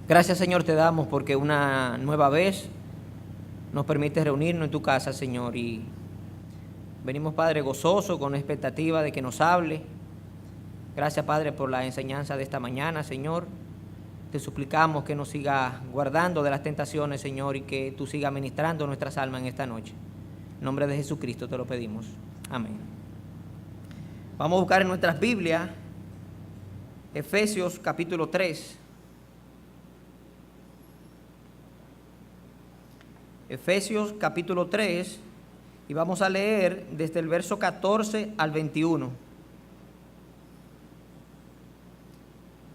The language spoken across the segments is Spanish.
Gracias, Señor, te damos porque una nueva vez nos permite reunirnos en tu casa, Señor, y venimos, Padre, gozoso, con expectativa de que nos hable. Gracias, Padre, por la enseñanza de esta mañana, Señor. Te suplicamos que nos sigas guardando de las tentaciones, Señor, y que tú sigas ministrando nuestras almas en esta noche. En nombre de Jesucristo te lo pedimos. Amén. Vamos a buscar en nuestras Biblias Efesios capítulo 3. Efesios capítulo 3, y vamos a leer desde el verso 14 al 21.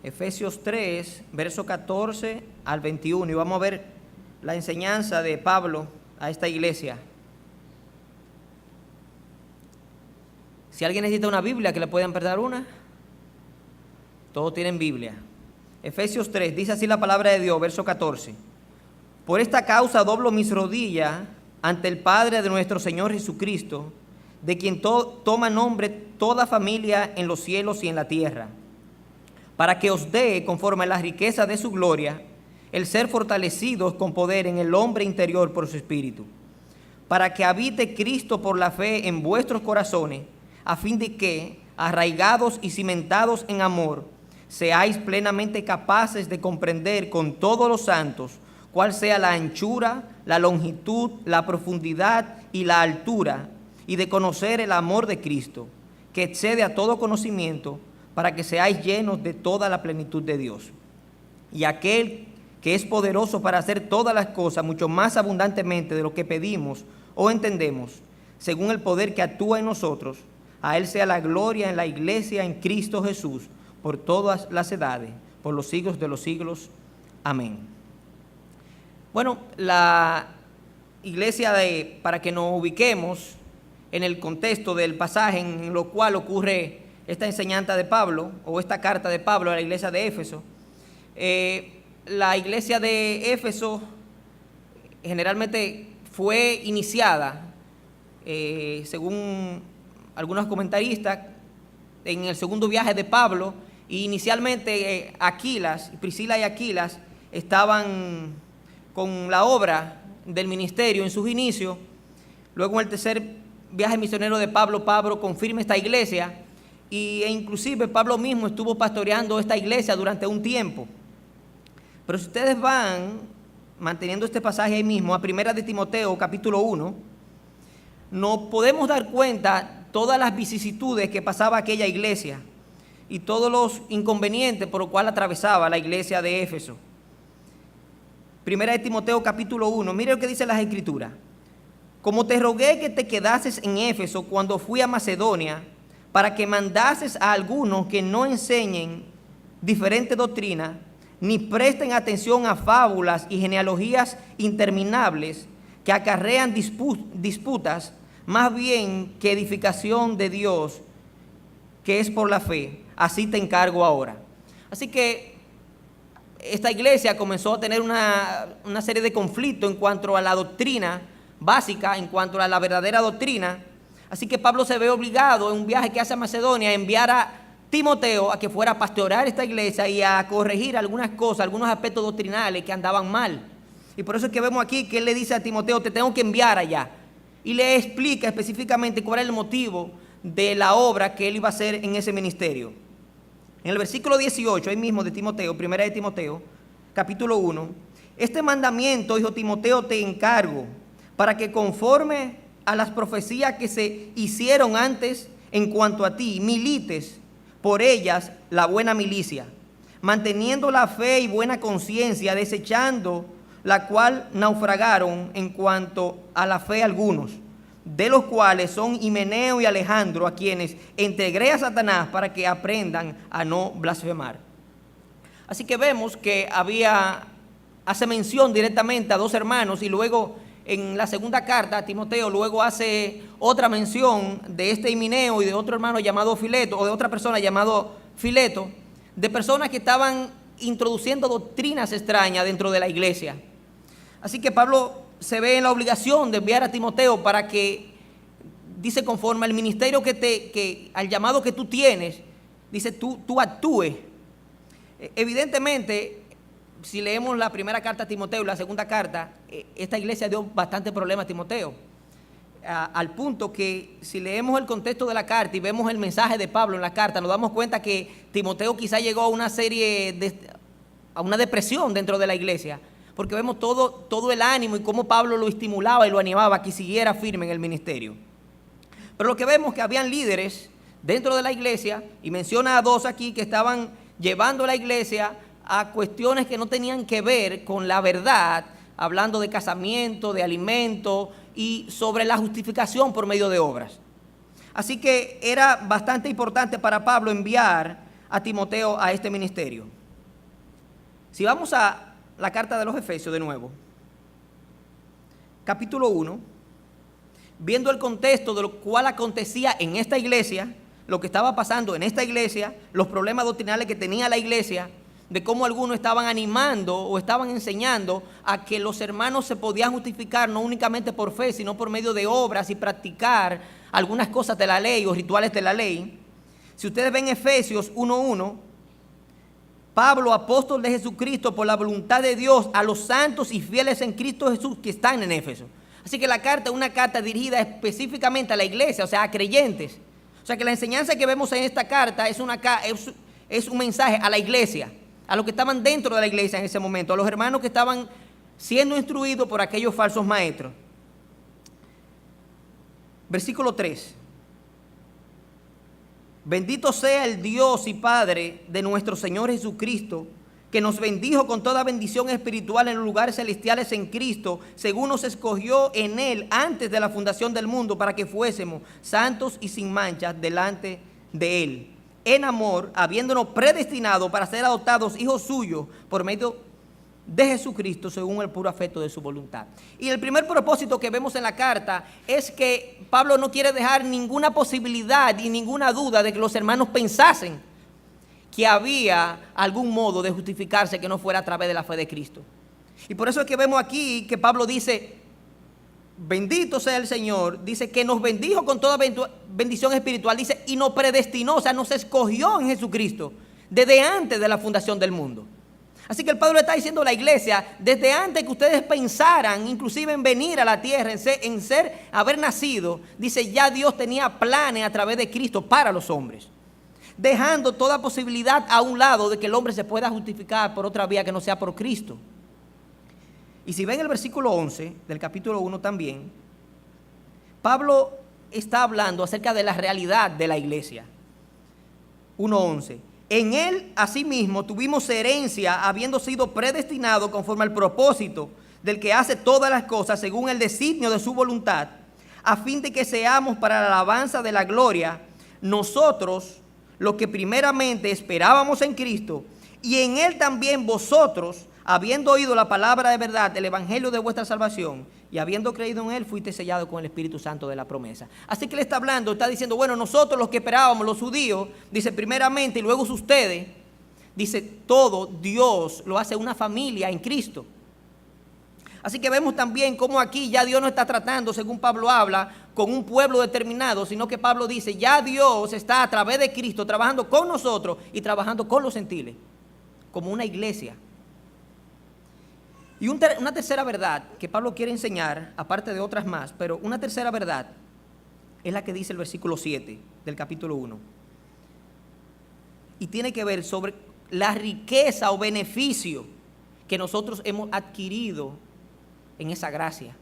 Efesios 3, verso 14 al 21, y vamos a ver la enseñanza de Pablo a esta iglesia. Si alguien necesita una Biblia, que le puedan prestar una. Todos tienen Biblia. Efesios 3, dice así la palabra de Dios, verso 14. Por esta causa doblo mis rodillas ante el Padre de nuestro Señor Jesucristo, de quien toma nombre toda familia en los cielos y en la tierra, para que os dé, conforme a la riqueza de su gloria, el ser fortalecidos con poder en el hombre interior por su Espíritu, para que habite Cristo por la fe en vuestros corazones, a fin de que, arraigados y cimentados en amor, seáis plenamente capaces de comprender con todos los santos cuál sea la anchura, la longitud, la profundidad y la altura, y de conocer el amor de Cristo, que excede a todo conocimiento, para que seáis llenos de toda la plenitud de Dios. Y aquel que es poderoso para hacer todas las cosas mucho más abundantemente de lo que pedimos o entendemos, según el poder que actúa en nosotros, a Él sea la gloria en la iglesia en Cristo Jesús, por todas las edades, por los siglos de los siglos. Amén. Bueno, la iglesia para que nos ubiquemos en el contexto del pasaje en lo cual ocurre esta enseñanza de Pablo, o esta carta de Pablo a la iglesia de Éfeso. La iglesia de Éfeso generalmente fue iniciada, según algunos comentaristas, en el segundo viaje de Pablo, y inicialmente Priscila y Aquilas estaban con la obra del ministerio en sus inicios. Luego, en el tercer viaje misionero de Pablo, Pablo confirma esta iglesia, e inclusive Pablo mismo estuvo pastoreando esta iglesia durante un tiempo. Pero si ustedes van manteniendo este pasaje ahí mismo, a 1 de Timoteo capítulo 1, nos podemos dar cuenta todas las vicisitudes que pasaba aquella iglesia y todos los inconvenientes por los cuales atravesaba la iglesia de Éfeso. 1 de Timoteo capítulo 1, mire lo que dice las Escrituras. Como te rogué que te quedases en Éfeso cuando fui a Macedonia, para que mandases a algunos que no enseñen diferente doctrina, ni presten atención a fábulas y genealogías interminables que acarrean disputas, más bien que edificación de Dios, que es por la fe. Así te encargo ahora. Así que esta iglesia comenzó a tener una serie de conflictos en cuanto a la doctrina básica, en cuanto a la verdadera doctrina. Así que Pablo se ve obligado en un viaje que hace a Macedonia a enviar a Timoteo a que fuera a pastorear esta iglesia y a corregir algunas cosas, algunos aspectos doctrinales que andaban mal. Y por eso es que vemos aquí que él le dice a Timoteo: te tengo que enviar allá. Y le explica específicamente cuál es el motivo de la obra que él iba a hacer en ese ministerio. En el versículo 18, ahí mismo de Timoteo, 1 de Timoteo, capítulo 1, este mandamiento, hijo Timoteo, te encargo, para que conforme a las profecías que se hicieron antes en cuanto a ti, milites por ellas la buena milicia, manteniendo la fe y buena conciencia, desechando la cual naufragaron en cuanto a la fe algunos, de los cuales son Himeneo y Alejandro, a quienes entregué a Satanás para que aprendan a no blasfemar. Así que vemos que hace mención directamente a dos hermanos, y luego en la segunda carta a Timoteo, luego hace otra mención de este Himeneo y de otro hermano llamado Fileto, o de otra persona llamado Fileto, de personas que estaban introduciendo doctrinas extrañas dentro de la iglesia. Así que Pablo se ve en la obligación de enviar a Timoteo para que, dice, conforme al ministerio al llamado que tú tienes, dice, tú actúes. Evidentemente, si leemos la primera carta a Timoteo y la segunda carta, esta iglesia dio bastante problema a Timoteo. Al punto que si leemos el contexto de la carta y vemos el mensaje de Pablo en la carta, nos damos cuenta que Timoteo quizá llegó a a una depresión dentro de la iglesia, porque vemos todo el ánimo y cómo Pablo lo estimulaba y lo animaba a que siguiera firme en el ministerio. Pero lo que vemos es que habían líderes dentro de la iglesia, y menciona a 2 aquí que estaban llevando la iglesia a cuestiones que no tenían que ver con la verdad, hablando de casamiento, de alimento y sobre la justificación por medio de obras. Así que era bastante importante para Pablo enviar a Timoteo a este ministerio. Si vamos a la carta de los Efesios de nuevo, capítulo 1, viendo el contexto de lo cual acontecía en esta iglesia, lo que estaba pasando en esta iglesia, los problemas doctrinales que tenía la iglesia, de cómo algunos estaban animando o estaban enseñando a que los hermanos se podían justificar no únicamente por fe, sino por medio de obras y practicar algunas cosas de la ley o rituales de la ley. Si ustedes ven Efesios 1:1, Pablo, apóstol de Jesucristo por la voluntad de Dios, a los santos y fieles en Cristo Jesús que están en Éfeso. Así que la carta es una carta dirigida específicamente a la iglesia, o sea, a creyentes. O sea que la enseñanza que vemos en esta carta es un mensaje a la iglesia, a los que estaban dentro de la iglesia en ese momento, a los hermanos que estaban siendo instruidos por aquellos falsos maestros. Versículo 3. Bendito sea el Dios y Padre de nuestro Señor Jesucristo, que nos bendijo con toda bendición espiritual en los lugares celestiales en Cristo, según nos escogió en Él antes de la fundación del mundo, para que fuésemos santos y sin mancha delante de Él, en amor, habiéndonos predestinado para ser adoptados hijos suyos por medio de Jesucristo, según el puro afecto de su voluntad. Y el primer propósito que vemos en la carta es que Pablo no quiere dejar ninguna posibilidad y ninguna duda de que los hermanos pensasen que había algún modo de justificarse que no fuera a través de la fe de Cristo. Y por eso es que vemos aquí que Pablo dice, bendito sea el Señor, dice que nos bendijo con toda bendición espiritual, dice, y nos predestinó, o sea, nos escogió en Jesucristo desde antes de la fundación del mundo. Así que el Pablo está diciendo a la iglesia, desde antes que ustedes pensaran, inclusive en venir a la tierra, haber nacido, dice, ya Dios tenía planes a través de Cristo para los hombres, dejando toda posibilidad a un lado de que el hombre se pueda justificar por otra vía que no sea por Cristo. Y si ven el versículo 11 del capítulo 1 también, Pablo está hablando acerca de la realidad de la iglesia. 1:11. En él, asimismo, tuvimos herencia, habiendo sido predestinados conforme al propósito del que hace todas las cosas según el designio de su voluntad, a fin de que seamos para la alabanza de la gloria, nosotros, los que primeramente esperábamos en Cristo, y en él también vosotros, habiendo oído la palabra de verdad, el evangelio de vuestra salvación, y habiendo creído en él, fuiste sellado con el Espíritu Santo de la promesa. Así que él está hablando, está diciendo, bueno, nosotros los que esperábamos, los judíos, dice primeramente, y luego ustedes, dice, todo Dios lo hace una familia en Cristo. Así que vemos también cómo aquí ya Dios no está tratando, según Pablo habla, con un pueblo determinado, sino que Pablo dice, ya Dios está a través de Cristo trabajando con nosotros y trabajando con los gentiles, como una iglesia. Y una tercera verdad que Pablo quiere enseñar, aparte de otras más, pero una tercera verdad es la que dice el versículo 7 del capítulo 1. Y tiene que ver sobre la riqueza o beneficio que nosotros hemos adquirido en esa gracia.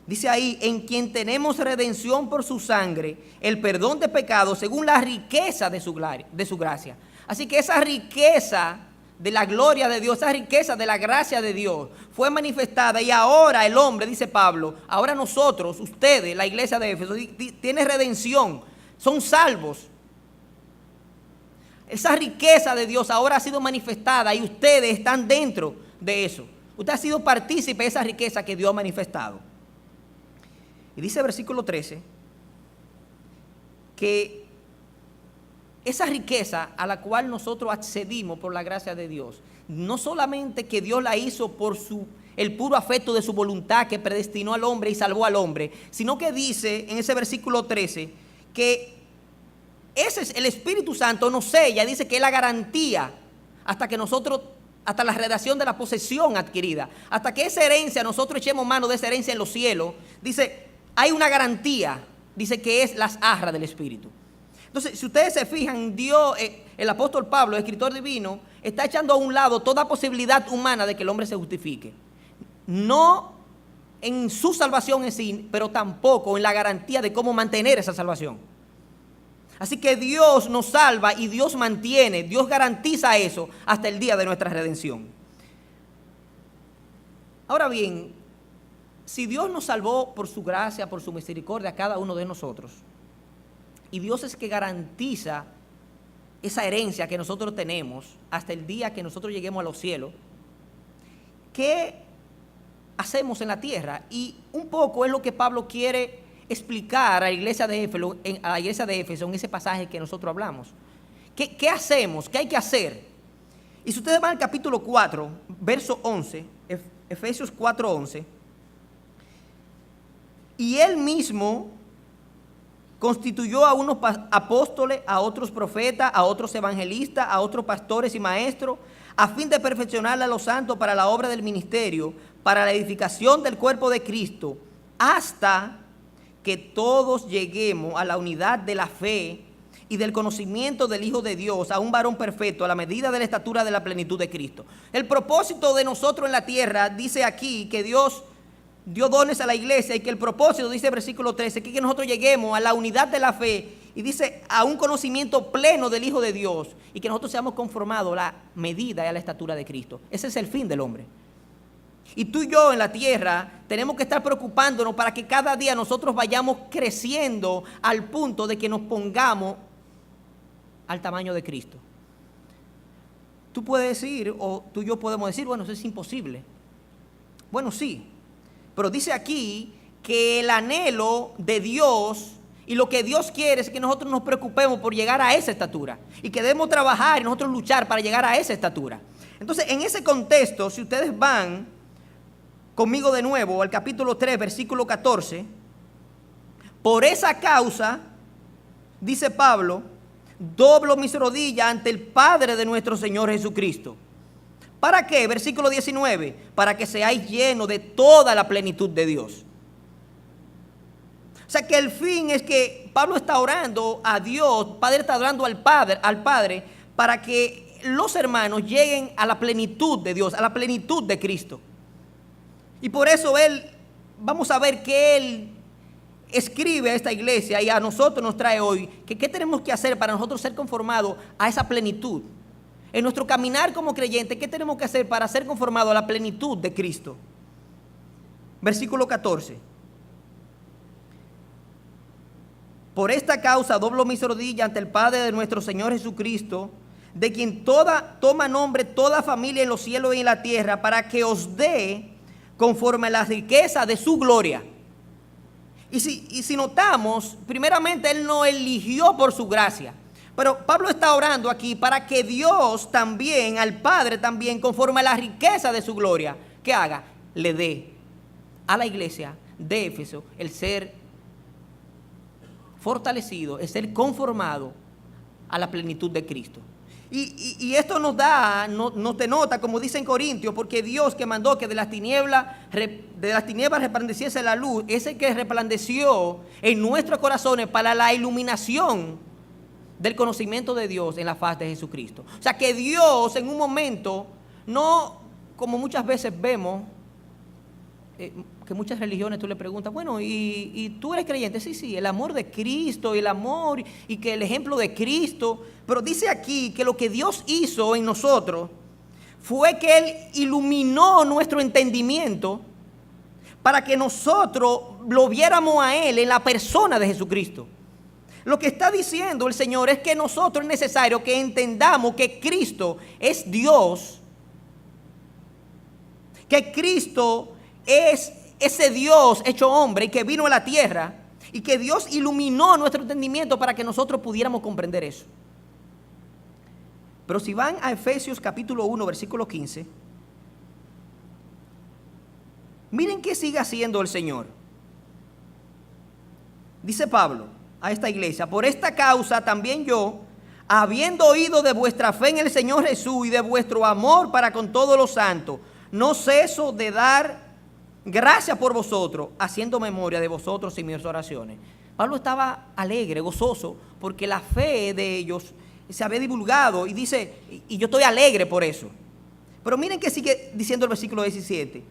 Dice ahí, en quien tenemos redención por su sangre, el perdón de pecados según la riqueza de su gracia. Así que esa riqueza de la gloria de Dios, esa riqueza de la gracia de Dios fue manifestada, y ahora el hombre, dice Pablo, ahora nosotros, ustedes, la iglesia de Éfeso, tiene redención, son salvos. Esa riqueza de Dios ahora ha sido manifestada y ustedes están dentro de eso. Usted ha sido partícipe de esa riqueza que Dios ha manifestado. Y dice el versículo 13 que esa riqueza a la cual nosotros accedimos por la gracia de Dios, no solamente que Dios la hizo por el puro afecto de su voluntad que predestinó al hombre y salvó al hombre, sino que dice en ese versículo 13 que ese es el Espíritu Santo nos sella, dice que es la garantía hasta que nosotros hasta la redacción de la posesión adquirida, hasta que esa herencia, nosotros echemos mano de esa herencia en los cielos, dice, hay una garantía, dice que es las arras del Espíritu. Entonces, si ustedes se fijan, Dios, el apóstol Pablo, el escritor divino, está echando a un lado toda posibilidad humana de que el hombre se justifique. No en su salvación en sí, pero tampoco en la garantía de cómo mantener esa salvación. Así que Dios nos salva y Dios mantiene, Dios garantiza eso hasta el día de nuestra redención. Ahora bien, si Dios nos salvó por su gracia, por su misericordia a cada uno de nosotros, y Dios es que garantiza esa herencia que nosotros tenemos hasta el día que nosotros lleguemos a los cielos, ¿qué hacemos en la tierra? Y un poco es lo que Pablo quiere explicar a la iglesia de Éfeso en ese pasaje que nosotros hablamos. ¿Qué hacemos? ¿Qué hay que hacer? Y si ustedes van al capítulo 4, verso 11, Efesios 4:11, y él mismo constituyó a unos apóstoles, a otros profetas, a otros evangelistas, a otros pastores y maestros, a fin de perfeccionar a los santos para la obra del ministerio, para la edificación del cuerpo de Cristo, hasta que todos lleguemos a la unidad de la fe y del conocimiento del Hijo de Dios, a un varón perfecto, a la medida de la estatura de la plenitud de Cristo. El propósito de nosotros en la tierra, dice aquí, que Dios dio dones a la iglesia, y que el propósito, dice el versículo 13, que nosotros lleguemos a la unidad de la fe, y dice a un conocimiento pleno del Hijo de Dios, y que nosotros seamos conformados a la medida y a la estatura de Cristo. Ese es el fin del hombre. Y tú y yo en la tierra tenemos que estar preocupándonos para que cada día nosotros vayamos creciendo al punto de que nos pongamos al tamaño de Cristo. Tú puedes decir, o tú y yo podemos decir, bueno, eso es imposible. Bueno, sí. Pero dice aquí que el anhelo de Dios y lo que Dios quiere es que nosotros nos preocupemos por llegar a esa estatura, y que debemos trabajar y nosotros luchar para llegar a esa estatura. Entonces, en ese contexto, si ustedes van conmigo de nuevo al capítulo 3, versículo 14, por esa causa, dice Pablo, doblo mis rodillas ante el Padre de nuestro Señor Jesucristo. ¿Para qué? Versículo 19, para que seáis llenos de toda la plenitud de Dios. O sea que el fin es que Pablo está orando a Dios, Padre está orando al Padre, para que los hermanos lleguen a la plenitud de Dios, a la plenitud de Cristo. Y por eso vamos a ver que él escribe a esta iglesia y a nosotros nos trae hoy, que qué tenemos que hacer para nosotros ser conformados a esa plenitud. En nuestro caminar como creyentes, ¿qué tenemos que hacer para ser conformados a la plenitud de Cristo? Versículo 14. Por esta causa doblo mis rodillas ante el Padre de nuestro Señor Jesucristo, de quien toma nombre toda familia en los cielos y en la tierra, para que os dé conforme a la riqueza de su gloria. Y si notamos, primeramente Él nos eligió por su gracia. Pero Pablo está orando aquí para que Dios también, al Padre también, conforme a la riqueza de su gloria, ¿qué haga? Le dé a la iglesia de Éfeso el ser fortalecido, el ser conformado a la plenitud de Cristo. Y esto nos denota, como dice en Corintios, porque Dios que mandó que de las tinieblas resplandeciese la luz, ese que resplandeció en nuestros corazones para la iluminación del conocimiento de Dios en la faz de Jesucristo. O sea que Dios en un momento, no como muchas veces vemos, que muchas religiones tú le preguntas, bueno, ¿y tú eres creyente? Sí, el amor de Cristo, el amor y que el ejemplo de Cristo. Pero dice aquí que lo que Dios hizo en nosotros fue que Él iluminó nuestro entendimiento para que nosotros lo viéramos a Él en la persona de Jesucristo. Lo que está diciendo el Señor es que nosotros es necesario que entendamos que Cristo es Dios, que Cristo es ese Dios hecho hombre y que vino a la tierra, y que Dios iluminó nuestro entendimiento para que nosotros pudiéramos comprender eso. Pero si van a Efesios capítulo 1, versículo 15, miren qué sigue haciendo el Señor. Dice Pablo a esta iglesia, por esta causa también yo, habiendo oído de vuestra fe en el Señor Jesús y de vuestro amor para con todos los santos, no ceso de dar gracias por vosotros, haciendo memoria de vosotros en mis oraciones. Pablo estaba alegre, gozoso, porque la fe de ellos se había divulgado y dice, y yo estoy alegre por eso. Pero miren que sigue diciendo el versículo 17,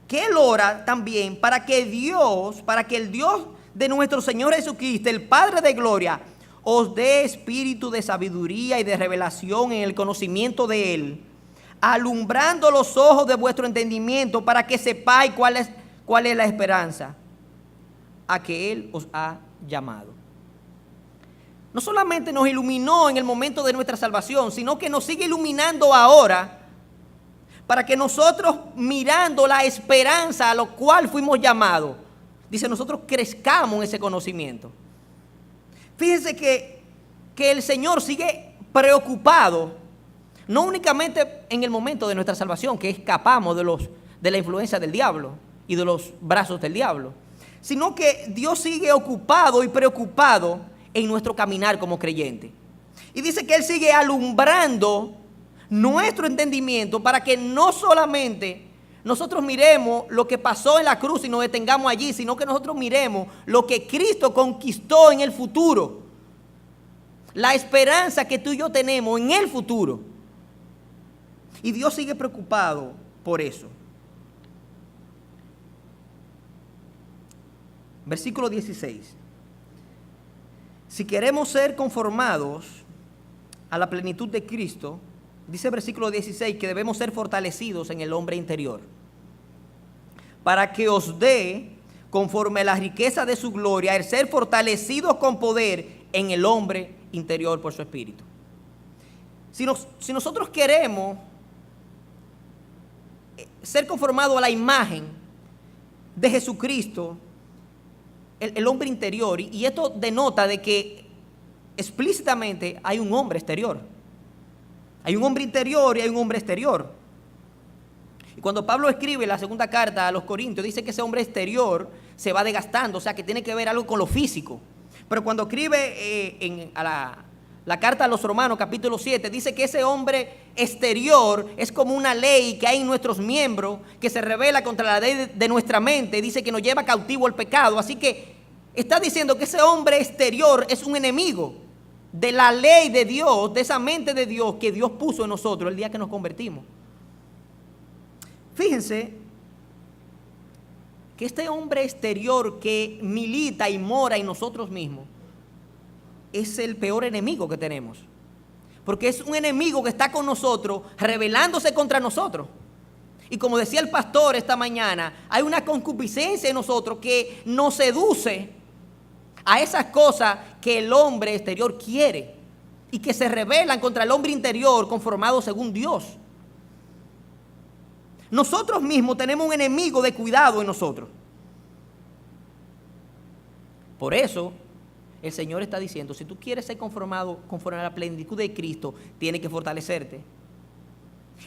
que él ora también para que el Dios de nuestro Señor Jesucristo, el Padre de gloria, os dé espíritu de sabiduría y de revelación en el conocimiento de Él, alumbrando los ojos de vuestro entendimiento para que sepáis cuál es la esperanza a que Él os ha llamado. No solamente nos iluminó en el momento de nuestra salvación, sino que nos sigue iluminando ahora para que nosotros, mirando la esperanza a lo cual fuimos llamados, dice, nosotros crezcamos en ese conocimiento. Fíjense que el Señor sigue preocupado, no únicamente en el momento de nuestra salvación, que escapamos de la influencia del diablo y de los brazos del diablo, sino que Dios sigue ocupado y preocupado en nuestro caminar como creyente. Y dice que Él sigue alumbrando nuestro entendimiento para que no solamente nosotros miremos lo que pasó en la cruz y nos detengamos allí, sino que nosotros miremos lo que Cristo conquistó en el futuro. La esperanza que tú y yo tenemos en el futuro. Y Dios sigue preocupado por eso. Versículo 16. Si queremos ser conformados a la plenitud de Cristo, dice el versículo 16 que debemos ser fortalecidos en el hombre interior, para que os dé, conforme a la riqueza de su gloria, el ser fortalecidos con poder en el hombre interior por su espíritu. Si nosotros queremos ser conformados a la imagen de Jesucristo, el hombre interior, y esto denota de que explícitamente hay un hombre exterior. Hay un hombre interior y hay un hombre exterior. Y cuando Pablo escribe la segunda carta a los Corintios, dice que ese hombre exterior se va desgastando, o sea que tiene que ver algo con lo físico. Pero cuando escribe la carta a los Romanos, capítulo 7, dice que ese hombre exterior es como una ley que hay en nuestros miembros, que se revela contra la ley de nuestra mente, dice que nos lleva cautivo al pecado. Así que está diciendo que ese hombre exterior es un enemigo de la ley de Dios, de esa mente de Dios que Dios puso en nosotros el día que nos convertimos. Fíjense que este hombre exterior que milita y mora en nosotros mismos es el peor enemigo que tenemos, porque es un enemigo que está con nosotros, rebelándose contra nosotros. Y como decía el pastor esta mañana, hay una concupiscencia en nosotros que nos seduce a esas cosas que el hombre exterior quiere y que se rebelan contra el hombre interior conformado según Dios. Nosotros mismos tenemos un enemigo de cuidado en nosotros. Por eso el Señor está diciendo, si tú quieres ser conformado conforme a la plenitud de Cristo, tienes que fortalecerte.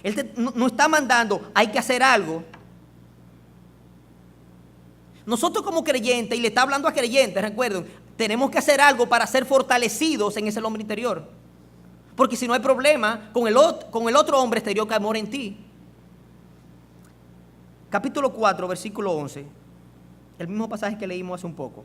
Él no está mandando, hay que hacer algo. Nosotros como creyentes, y le está hablando a creyentes, recuerden, tenemos que hacer algo para ser fortalecidos en ese hombre interior. Porque si no hay problema con el otro hombre exterior que mora en ti. Capítulo 4, versículo 11. El mismo pasaje que leímos hace un poco.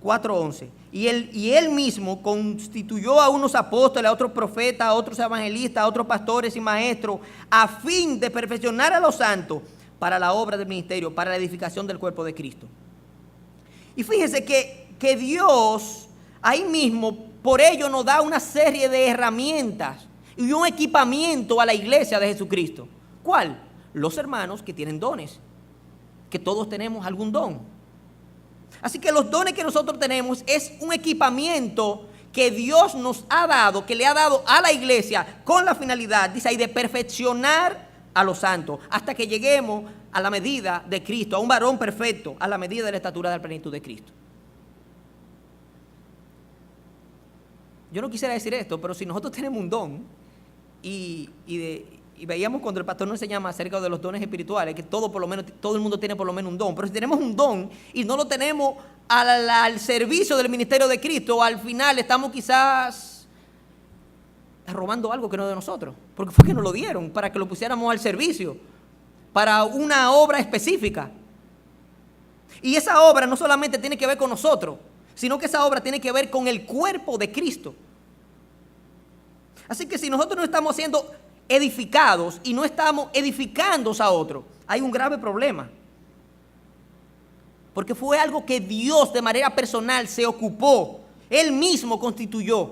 4:11. Y él mismo constituyó a unos apóstoles, a otros profetas, a otros evangelistas, a otros pastores y maestros, a fin de perfeccionar a los santos para la obra del ministerio, para la edificación del cuerpo de Cristo. Y fíjense que Dios ahí mismo, por ello, nos da una serie de herramientas y un equipamiento a la iglesia de Jesucristo. ¿Cuál? Los hermanos que tienen dones, que todos tenemos algún don. Así que los dones que nosotros tenemos es un equipamiento que Dios nos ha dado, que le ha dado a la iglesia con la finalidad, dice ahí, de perfeccionar a los santos hasta que lleguemos a la medida de Cristo, a un varón perfecto, a la medida de la estatura de la plenitud de Cristo. Yo no quisiera decir esto, pero si nosotros tenemos un don y veíamos cuando el pastor nos enseñaba acerca de los dones espirituales, que todo el mundo tiene por lo menos un don, pero si tenemos un don y no lo tenemos al servicio del ministerio de Cristo, al final estamos quizás robando algo que no es de nosotros, porque fue que nos lo dieron para que lo pusiéramos al servicio, para una obra específica. Y esa obra no solamente tiene que ver con nosotros, sino que esa obra tiene que ver con el cuerpo de Cristo. Así que si nosotros no estamos siendo edificados y no estamos edificando a otros, hay un grave problema. Porque fue algo que Dios de manera personal se ocupó. Él mismo constituyó.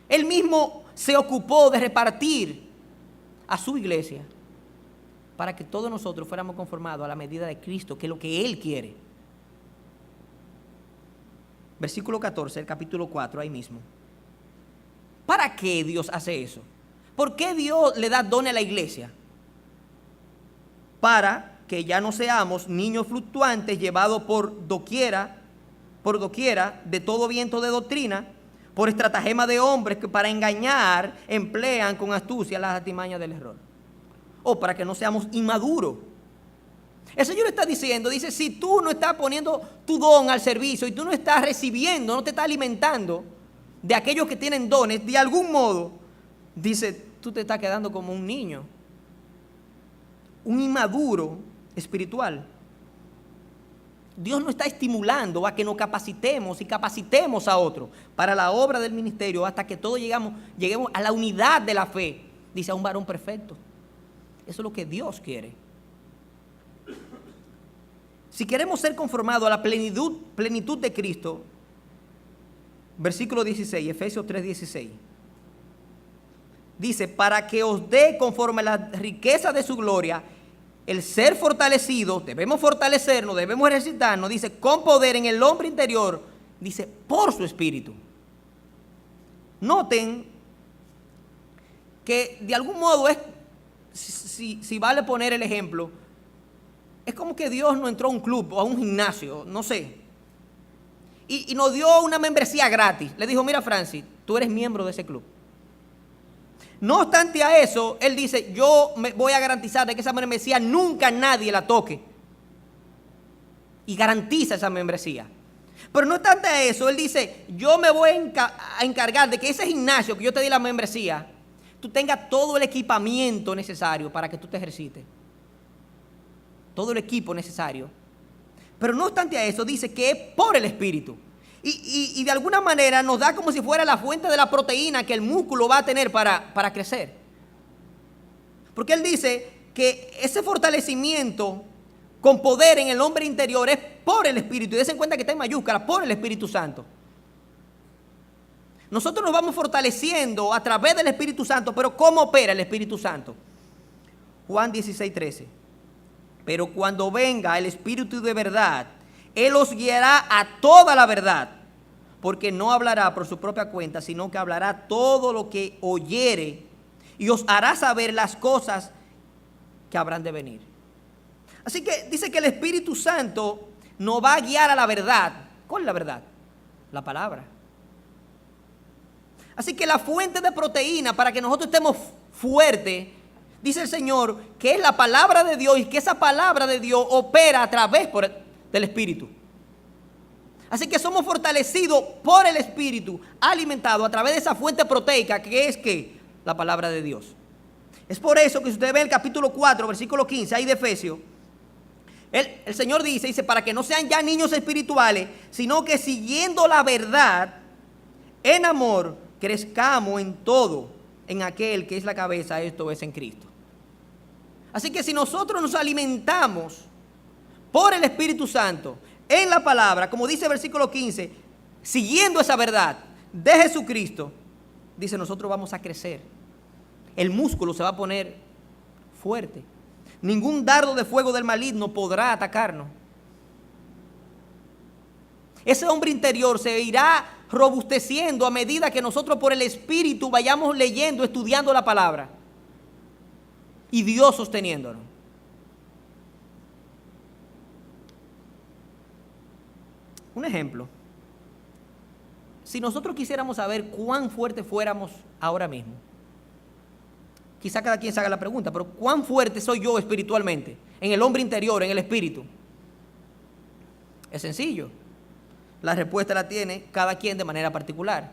Él mismo se ocupó de repartir a su iglesia para que todos nosotros fuéramos conformados a la medida de Cristo, que es lo que Él quiere. Versículo 14, el capítulo 4, ahí mismo. ¿Para qué Dios hace eso? ¿Por qué Dios le da dones a la iglesia? Para que ya no seamos niños fluctuantes llevados por doquiera de todo viento de doctrina, por estratagema de hombres que para engañar emplean con astucia las artimañas del error. O para que no seamos inmaduros. El Señor está diciendo, dice, si tú no estás poniendo tu don al servicio y tú no estás recibiendo, no te estás alimentando de aquellos que tienen dones, de algún modo, dice, tú te estás quedando como un niño, un inmaduro espiritual. Dios nos está estimulando a que nos capacitemos y capacitemos a otros para la obra del ministerio hasta que todos lleguemos a la unidad de la fe, dice, a un varón perfecto. Eso es lo que Dios quiere. Si queremos ser conformados a la plenitud de Cristo, versículo 16, Efesios 3:16, dice, para que os dé conforme a la riqueza de su gloria, el ser fortalecidos, debemos fortalecernos, debemos ejercitarnos, dice, con poder en el hombre interior, dice, por su espíritu. Noten que de algún modo es, si vale poner el ejemplo, es como que Dios no entró a un club o a un gimnasio, no sé, y nos dio una membresía gratis. Le dijo, mira Francis, tú eres miembro de ese club. No obstante a eso, Él dice, yo me voy a garantizar de que esa membresía nunca nadie la toque. Y garantiza esa membresía. Pero no obstante a eso, Él dice, yo me voy a encargar de que ese gimnasio que yo te di la membresía, tú tengas todo el equipamiento necesario para que tú te ejercites. Todo el equipo necesario. Pero no obstante a eso, dice que es por el Espíritu. Y de alguna manera nos da como si fuera la fuente de la proteína que el músculo va a tener para crecer. Porque Él dice que ese fortalecimiento con poder en el hombre interior es por el Espíritu. Y dense cuenta que está en mayúscula, por el Espíritu Santo. Nosotros nos vamos fortaleciendo a través del Espíritu Santo, pero ¿cómo opera el Espíritu Santo? Juan 16:13. Pero cuando venga el Espíritu de verdad, Él os guiará a toda la verdad, porque no hablará por su propia cuenta, sino que hablará todo lo que oyere y os hará saber las cosas que habrán de venir. Así que dice que el Espíritu Santo nos va a guiar a la verdad. ¿Cuál es la verdad? La palabra. Así que la fuente de proteína para que nosotros estemos fuertes, dice el Señor, que es la palabra de Dios y que esa palabra de Dios opera a través del Espíritu. Así que somos fortalecidos por el Espíritu, alimentados a través de esa fuente proteica que es que la palabra de Dios. Es por eso que si usted ve el capítulo 4, versículo 15, ahí de Efesios, el Señor dice, para que no sean ya niños espirituales, sino que siguiendo la verdad, en amor, crezcamos en todo, en aquel que es la cabeza, esto es en Cristo. Así que si nosotros nos alimentamos por el Espíritu Santo, en la palabra, como dice el versículo 15, siguiendo esa verdad de Jesucristo, dice, nosotros vamos a crecer. El músculo se va a poner fuerte. Ningún dardo de fuego del maligno podrá atacarnos. Ese hombre interior se irá robusteciendo a medida que nosotros por el Espíritu vayamos leyendo, estudiando la palabra. Y Dios sosteniéndonos. Un ejemplo. Si nosotros quisiéramos saber cuán fuerte fuéramos ahora mismo, quizá cada quien se haga la pregunta, pero ¿cuán fuerte soy yo espiritualmente? En el hombre interior, en el espíritu. Es sencillo. La respuesta la tiene cada quien de manera particular.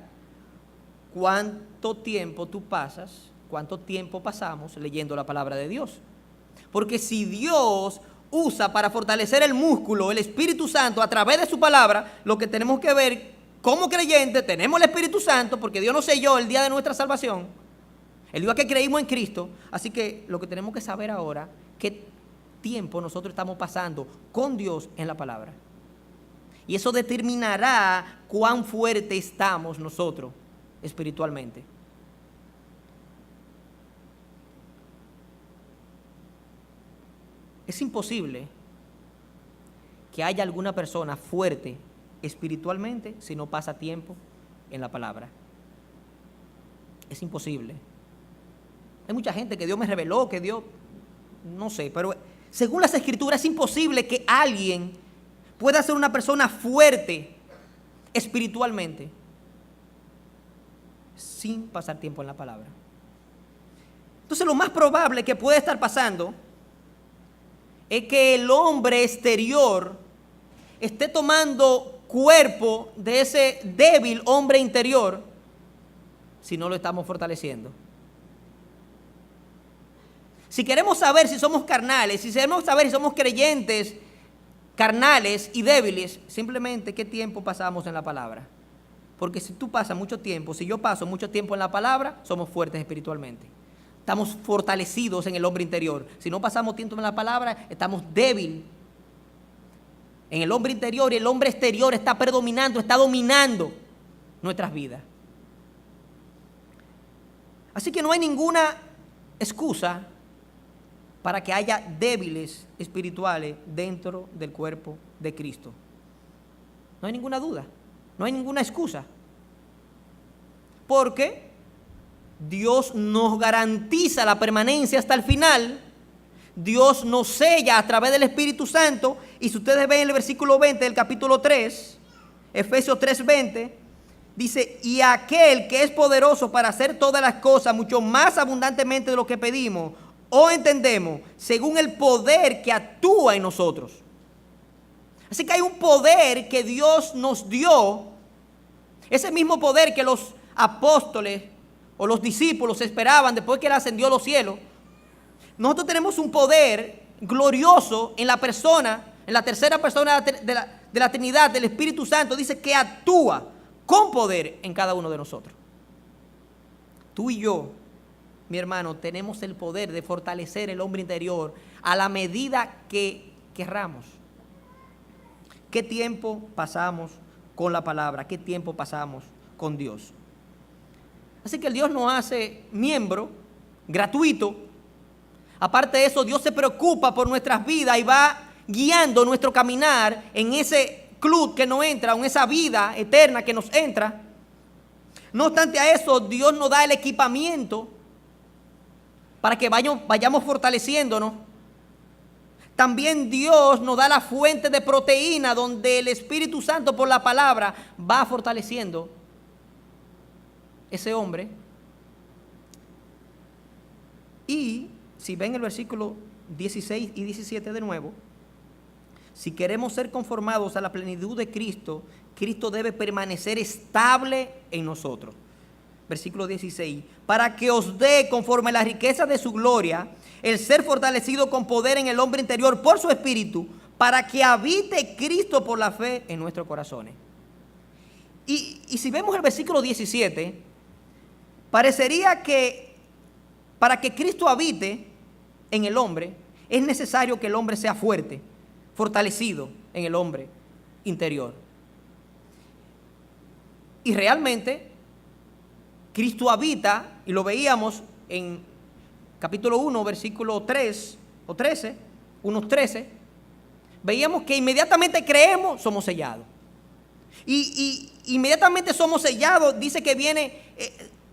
cuánto tiempo tú pasas, cuánto tiempo pasamos leyendo la palabra de Dios. Porque si Dios usa para fortalecer el músculo, el Espíritu Santo, a través de su palabra, lo que tenemos que ver como creyentes, tenemos el Espíritu Santo, porque Dios nos selló el día de nuestra salvación, el día que creímos en Cristo. Así que lo que tenemos que saber ahora, qué tiempo nosotros estamos pasando con Dios en la palabra. Y eso determinará cuán fuerte estamos nosotros espiritualmente. Es imposible que haya alguna persona fuerte espiritualmente si no pasa tiempo en la palabra. Es imposible. Hay mucha gente que Dios me reveló, que Dios, no sé, pero según las Escrituras es imposible que alguien pueda ser una persona fuerte espiritualmente sin pasar tiempo en la palabra. Entonces lo más probable que puede estar pasando es que el hombre exterior esté tomando cuerpo de ese débil hombre interior si no lo estamos fortaleciendo. Si queremos saber si somos carnales, si queremos saber si somos creyentes carnales y débiles, simplemente qué tiempo pasamos en la palabra. Porque si tú pasas mucho tiempo, si yo paso mucho tiempo en la palabra, somos fuertes espiritualmente. Estamos fortalecidos en el hombre interior. Si no pasamos tiempo en la palabra, estamos débiles en el hombre interior, y el hombre exterior está predominando, está dominando nuestras vidas. Así que no hay ninguna excusa para que haya débiles espirituales dentro del cuerpo de Cristo. No hay ninguna duda, no hay ninguna excusa. Porque Dios nos garantiza la permanencia hasta el final. Dios nos sella a través del Espíritu Santo. Y si ustedes ven el versículo 20 del capítulo 3, Efesios 3:20, dice: y aquel que es poderoso para hacer todas las cosas mucho más abundantemente de lo que pedimos o entendemos, según el poder que actúa en nosotros. Así que hay un poder que Dios nos dio, ese mismo poder que los apóstoles o los discípulos esperaban después que Él ascendió a los cielos. Nosotros tenemos un poder glorioso en la persona, en la tercera persona de la Trinidad, del Espíritu Santo. Dice que actúa con poder en cada uno de nosotros. Tú y yo, mi hermano, tenemos el poder de fortalecer el hombre interior a la medida que querramos. ¿Qué tiempo pasamos con la palabra? ¿Qué tiempo pasamos con Dios? Así que el Dios nos hace miembro gratuito. Aparte de eso, Dios se preocupa por nuestras vidas y va guiando nuestro caminar en ese club que nos entra, en esa vida eterna que nos entra. No obstante a eso, Dios nos da el equipamiento para que vayamos fortaleciéndonos. También Dios nos da la fuente de proteína donde el Espíritu Santo por la palabra va fortaleciendo ese hombre. Y si ven el versículo 16 y 17 de nuevo, si queremos ser conformados a la plenitud de Cristo, Cristo debe permanecer estable en nosotros. Versículo 16, para que os dé conforme a la riqueza de su gloria, el ser fortalecido con poder en el hombre interior por su Espíritu, para que habite Cristo por la fe en nuestros corazones. Y si vemos el versículo 17, parecería que para que Cristo habite en el hombre, es necesario que el hombre sea fuerte, fortalecido en el hombre interior. Y realmente Cristo habita, y lo veíamos en capítulo 1, versículo 3 o 13, unos 13, veíamos que inmediatamente creemos, somos sellados. Y inmediatamente somos sellados, dice que viene,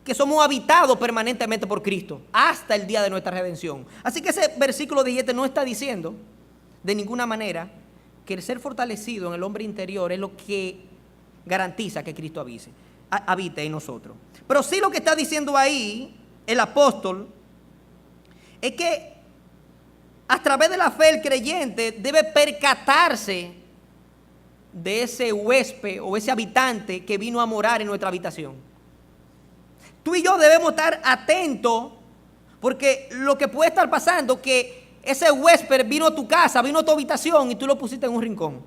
que somos habitados permanentemente por Cristo, hasta el día de nuestra redención. Así que ese versículo 17 no está diciendo de ninguna manera que el ser fortalecido en el hombre interior es lo que garantiza que Cristo habite en nosotros. Pero sí lo que está diciendo ahí el apóstol es que a través de la fe el creyente debe percatarse de ese huésped o ese habitante que vino a morar en nuestra habitación. tú y yo debemos estar atentos, porque lo que puede estar pasando, que ese huésped vino a tu casa, vino a tu habitación y tú lo pusiste en un rincón.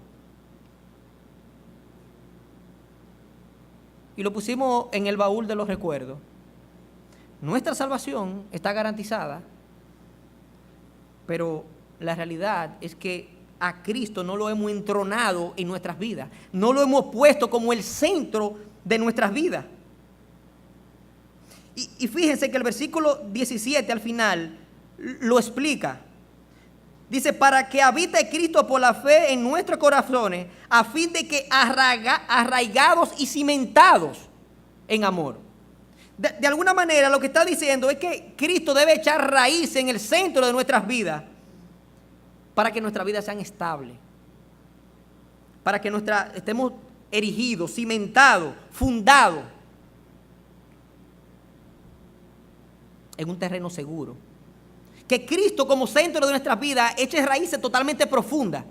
Y lo pusimos en el baúl de los recuerdos. Nuestra salvación está garantizada, pero la realidad es que a Cristo no lo hemos entronado en nuestras vidas, no lo hemos puesto como el centro de nuestras vidas. Y fíjense que el versículo 17 al final lo explica. Dice, para que habite Cristo por la fe en nuestros corazones, a fin de que arraigados y cimentados en amor. De alguna manera lo que está diciendo es que Cristo debe echar raíces en el centro de nuestras vidas para que nuestras vidas sean estables, para que estemos erigidos, cimentados, fundados en un terreno seguro. Que Cristo como centro de nuestras vidas eche raíces totalmente profundas.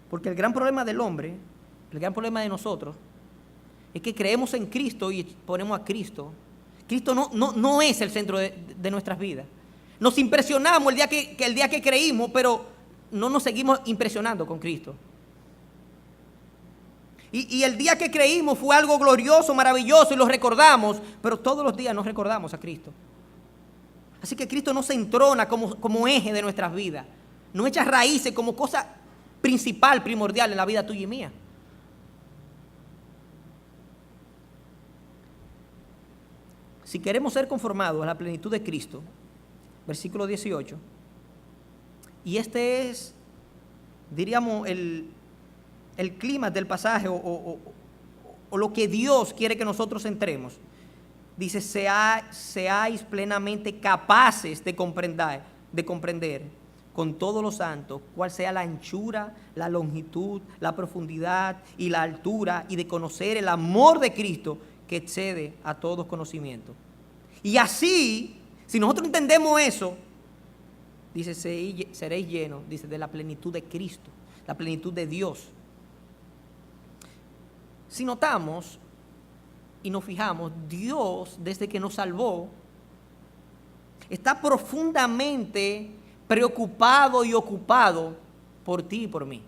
Porque el gran problema del hombre, el gran problema de nosotros, es que creemos en Cristo y ponemos a Cristo. Cristo no es el centro de nuestras vidas. Nos impresionamos el día que creímos, pero no nos seguimos impresionando con Cristo. Y el día que creímos fue algo glorioso, maravilloso y lo recordamos, pero todos los días nos recordamos a Cristo. Así que Cristo no se entrona como eje de nuestras vidas, no echa raíces como cosa principal, primordial en la vida tuya y mía. Si queremos ser conformados a la plenitud de Cristo, versículo 18, y este es, diríamos, el clima del pasaje o lo que Dios quiere que nosotros entremos. Dice, seáis plenamente capaces de comprender con todos los santos cuál sea la anchura, la longitud, la profundidad y la altura, y de conocer el amor de Cristo que excede a todo conocimiento. Y así, si nosotros entendemos eso, dice, seréis llenos, dice, de la plenitud de Cristo, la plenitud de Dios. Si notamos y nos fijamos, Dios, desde que nos salvó, está profundamente preocupado y ocupado por ti y por mí.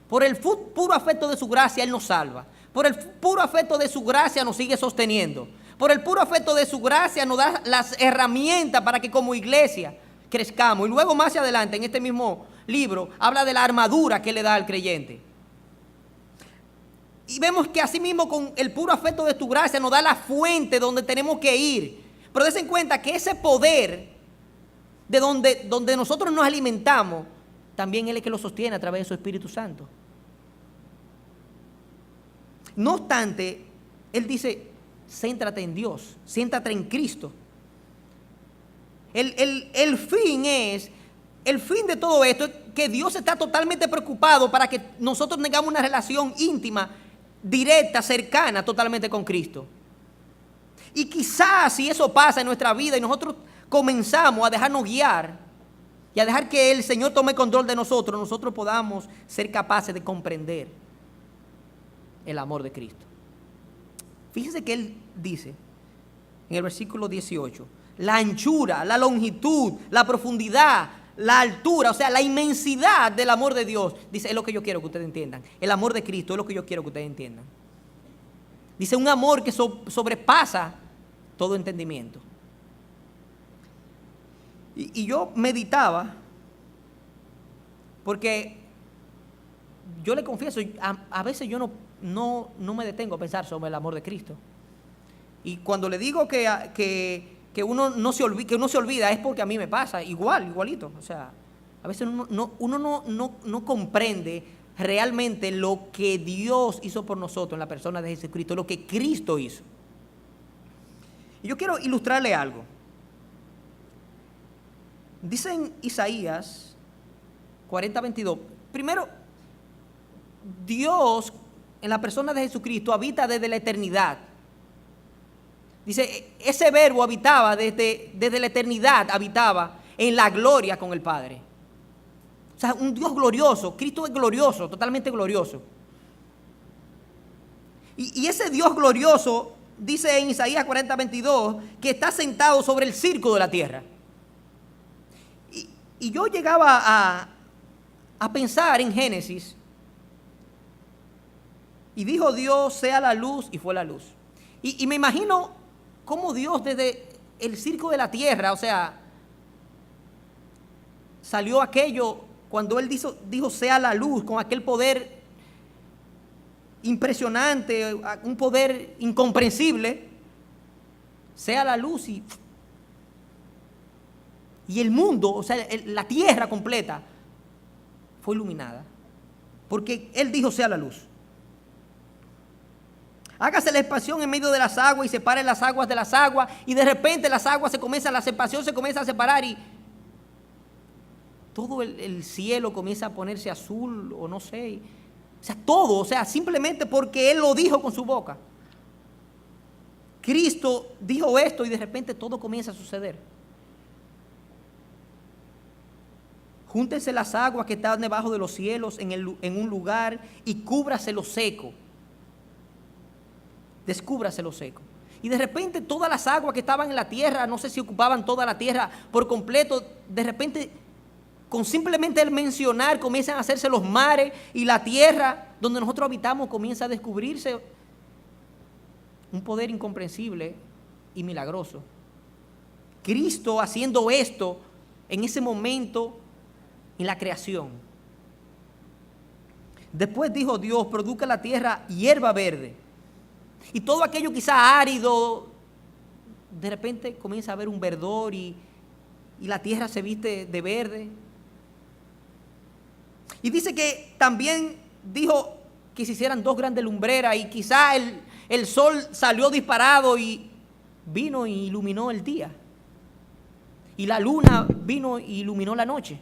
Por el puro afecto de su gracia, Él nos salva. Por el puro afecto de su gracia nos sigue sosteniendo. Por el puro afecto de su gracia nos da las herramientas para que como iglesia crezcamos. Y luego más adelante, en este mismo libro, habla de la armadura que le da al creyente. Y vemos que así mismo con el puro afecto de tu gracia nos da la fuente donde tenemos que ir. Pero dense en cuenta que ese poder de donde nosotros nos alimentamos, también Él es que lo sostiene a través de su Espíritu Santo. No obstante, Él dice, céntrate en Dios, céntrate en Cristo. El fin de todo esto es que Dios está totalmente preocupado para que nosotros tengamos una relación íntima, directa, cercana totalmente con Cristo. Y quizás si eso pasa en nuestra vida y nosotros comenzamos a dejarnos guiar y a dejar que el Señor tome control de nosotros podamos ser capaces de comprender el amor de Cristo. Fíjense que Él dice en el versículo 18, la anchura, la longitud, la profundidad, la altura, o sea, la inmensidad del amor de Dios. Dice, es lo que yo quiero que ustedes entiendan. El amor de Cristo es lo que yo quiero que ustedes entiendan. Dice, un amor que sobrepasa todo entendimiento. Y yo meditaba, porque yo le confieso, a veces yo no me detengo a pensar sobre el amor de Cristo. Y cuando le digo que uno no se olvida, es porque a mí me pasa igualito. O sea, a veces uno no comprende realmente lo que Dios hizo por nosotros en la persona de Jesucristo, lo que Cristo hizo. Y yo quiero ilustrarle algo. Dice en Isaías 40:22, primero, Dios en la persona de Jesucristo habita desde la eternidad. Dice, ese verbo habitaba desde la eternidad, habitaba en la gloria con el Padre. O sea, un Dios glorioso. Cristo es glorioso, totalmente glorioso. Y ese Dios glorioso, dice en Isaías 40:22, que está sentado sobre el circo de la tierra. Y yo llegaba a pensar en Génesis, y dijo Dios, sea la luz, y fue la luz. Y me imagino cómo Dios desde el circo de la tierra, o sea, salió aquello cuando Él dijo sea la luz, con aquel poder impresionante, un poder incomprensible, sea la luz y el mundo, o sea, la tierra completa fue iluminada, porque Él dijo sea la luz. Hágase la expansión en medio de las aguas y separe las aguas de las aguas, y de repente la expansión se comienza a separar y todo el cielo comienza a ponerse azul o no sé. O sea, todo, o sea, simplemente porque Él lo dijo con su boca. Cristo dijo esto y de repente todo comienza a suceder. Júntense las aguas que están debajo de los cielos en un lugar y cúbrase lo seco. Descúbrase lo seco. Y de repente todas las aguas que estaban en la tierra, no sé si ocupaban toda la tierra por completo, de repente con simplemente el mencionar comienzan a hacerse los mares y la tierra donde nosotros habitamos comienza a descubrirse un poder incomprensible y milagroso. Cristo haciendo esto en ese momento en la creación. Después dijo Dios, produzca la tierra hierba verde. Y todo aquello quizá árido, de repente comienza a haber un verdor y la tierra se viste de verde. Y dice que también dijo que se hicieran dos grandes lumbreras y quizá el sol salió disparado y vino y iluminó el día. Y la luna vino y iluminó la noche.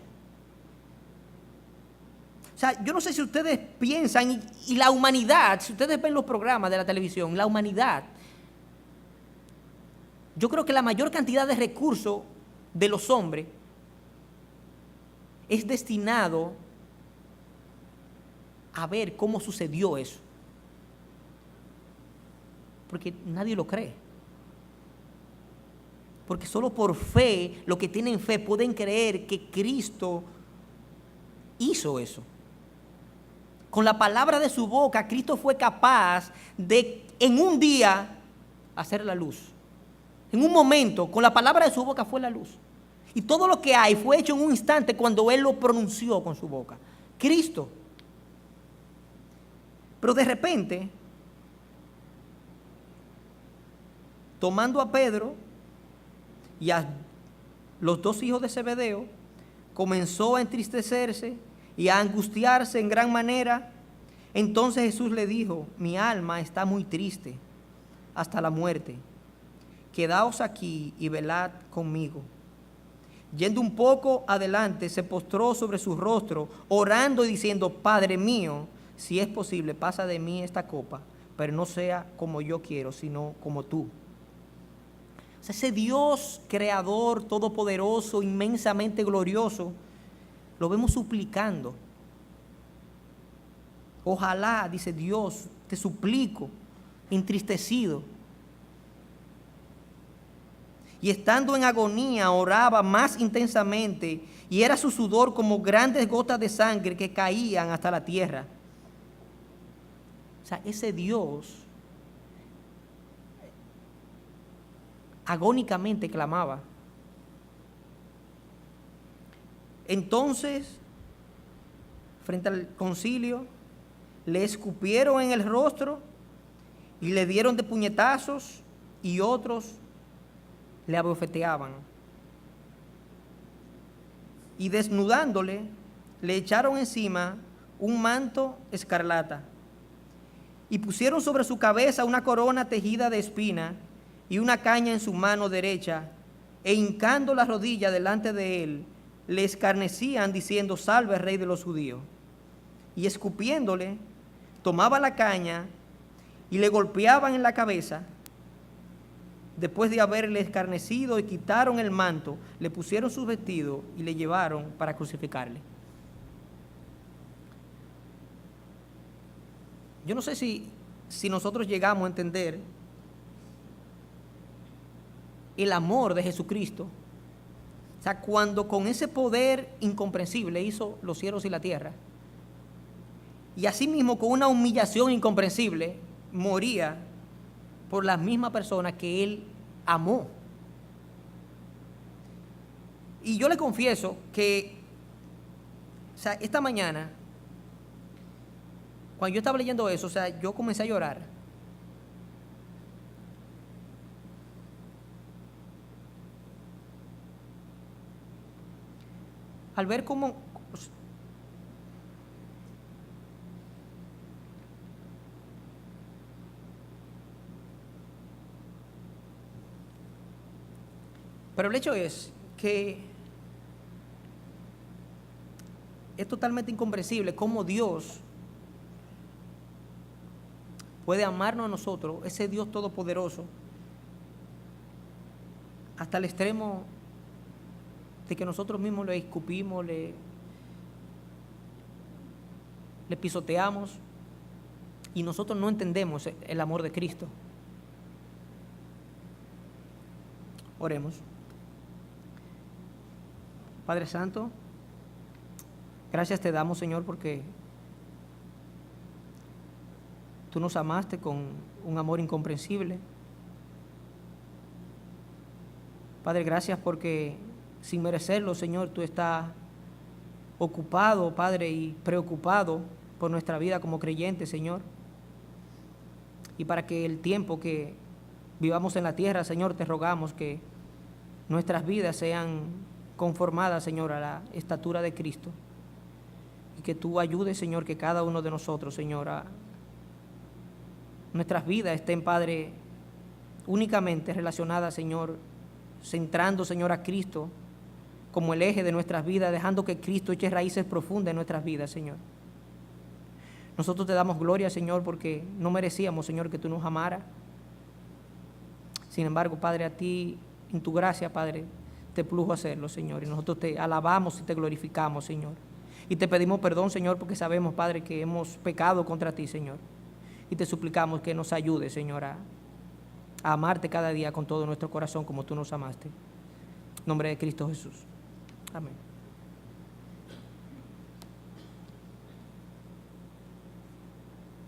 O sea, yo no sé si ustedes piensan, y la humanidad, si ustedes ven los programas de la televisión, la humanidad, yo creo que la mayor cantidad de recursos de los hombres es destinado a ver cómo sucedió eso. Porque nadie lo cree. Porque solo por fe, los que tienen fe pueden creer que Cristo hizo eso. Con la palabra de su boca, Cristo fue capaz de, en un día, hacer la luz. En un momento, con la palabra de su boca fue la luz. Y todo lo que hay fue hecho en un instante cuando Él lo pronunció con su boca. Cristo. Pero de repente, tomando a Pedro y a los dos hijos de Zebedeo, comenzó a entristecerse y a angustiarse en gran manera. Entonces Jesús le dijo, mi alma está muy triste hasta la muerte. Quedaos aquí y velad conmigo. Yendo un poco adelante, se postró sobre su rostro, orando y diciendo, Padre mío, si es posible, pasa de mí esta copa, pero no sea como yo quiero, sino como tú. O sea, ese Dios creador, todopoderoso, inmensamente glorioso, lo vemos suplicando. Ojalá, dice Dios, te suplico, entristecido. Y estando en agonía, oraba más intensamente, y era su sudor como grandes gotas de sangre que caían hasta la tierra. O sea, ese Dios agónicamente clamaba. Entonces, frente al concilio, le escupieron en el rostro y le dieron de puñetazos y otros le abofeteaban. Y desnudándole, le echaron encima un manto escarlata y pusieron sobre su cabeza una corona tejida de espina y una caña en su mano derecha, e hincando la rodilla delante de él, le escarnecían diciendo, salve rey de los judíos. Y escupiéndole, tomaba la caña y le golpeaban en la cabeza. Después de haberle escarnecido y quitaron el manto, le pusieron sus vestidos y le llevaron para crucificarle. Yo no sé si si nosotros llegamos a entender el amor de Jesucristo, o sea, cuando con ese poder incomprensible hizo los cielos y la tierra, y asimismo con una humillación incomprensible moría por la misma persona que Él amó. Y yo le confieso que, o sea, esta mañana, cuando yo estaba leyendo eso, o sea, yo comencé a llorar. Al ver cómo pero el hecho es que es totalmente incomprensible cómo Dios puede amarnos a nosotros, ese Dios todopoderoso, hasta el extremo de que nosotros mismos le escupimos, le pisoteamos, y nosotros no entendemos el amor de Cristo. Oremos. Padre Santo, gracias te damos, Señor, porque tú nos amaste con un amor incomprensible. Padre, gracias porque sin merecerlo, Señor, tú estás ocupado, Padre, y preocupado por nuestra vida como creyentes, Señor. Y para que el tiempo que vivamos en la tierra, Señor, te rogamos que nuestras vidas sean conformadas, Señor, a la estatura de Cristo. Y que tú ayudes, Señor, que cada uno de nosotros, Señor, nuestras vidas estén, Padre, únicamente relacionadas, Señor, centrando, Señor, a Cristo como el eje de nuestras vidas, dejando que Cristo eche raíces profundas en nuestras vidas, Señor. Nosotros te damos gloria, Señor, porque no merecíamos, Señor, que tú nos amaras. Sin embargo, Padre, a ti, en tu gracia, Padre, te plujo hacerlo, Señor. Y nosotros te alabamos y te glorificamos, Señor. Y te pedimos perdón, Señor, porque sabemos, Padre, que hemos pecado contra ti, Señor. Y te suplicamos que nos ayudes, Señor, a amarte cada día con todo nuestro corazón como tú nos amaste. En nombre de Cristo Jesús. Amén.